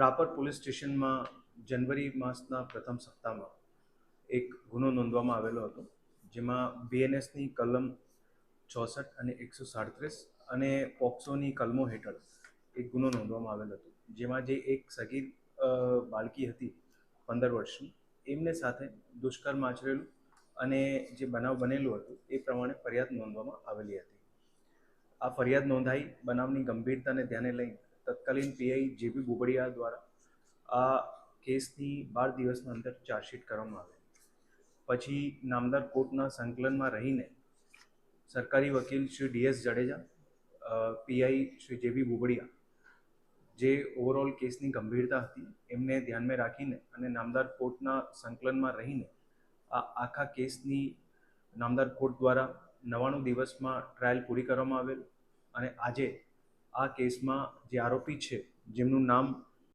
Rapar police સ્ટેશનમાં જનવરી માસના પ્રથમ સપ્તાહમાં એક ગુનો નોંધવામાં આવેલો હતો, જેમાં બીએનએસની કલમ 64 અને 137 અને પોક્સોની કલમો હેઠળ એક ગુનો નોંધવામાં આવેલો હતો, જેમાં જે એક સગીર બાળકી હતી 15 વર્ષની, એમને સાથે દુષ્કર્મ આચરેલું અને જે બનાવ બનેલું હતું એ પ્રમાણે ફરિયાદ નોંધવામાં આવેલી હતી. આ ફરિયાદ નોંધાઈ બનાવની ગંભીરતાને ધ્યાને લઈ તત્કાલીન પીઆઈ જેબી બોબડિયા દ્વારા આ કેસની 12 દિવસના અંદર ચાર્જશીટ કરવામાં આવે. પછી નામદાર કોર્ટના સંકલનમાં રહીને સરકારી વકીલ શ્રી ડીએસ જાડેજા, પીઆઈ શ્રી જેબી બોબડિયા, જે ઓવરઓલ કેસની ગંભીરતા હતી એમને ધ્યાનમાં રાખીને અને નામદાર કોર્ટના સંકલનમાં રહીને આ આખા કેસની નામદાર કોર્ટ દ્વારા 99 દિવસમાં ટ્રાયલ પૂરી કરવામાં આવેલ અને આજે આ કેસમાં જે આરોપી છે, જેમનું નામ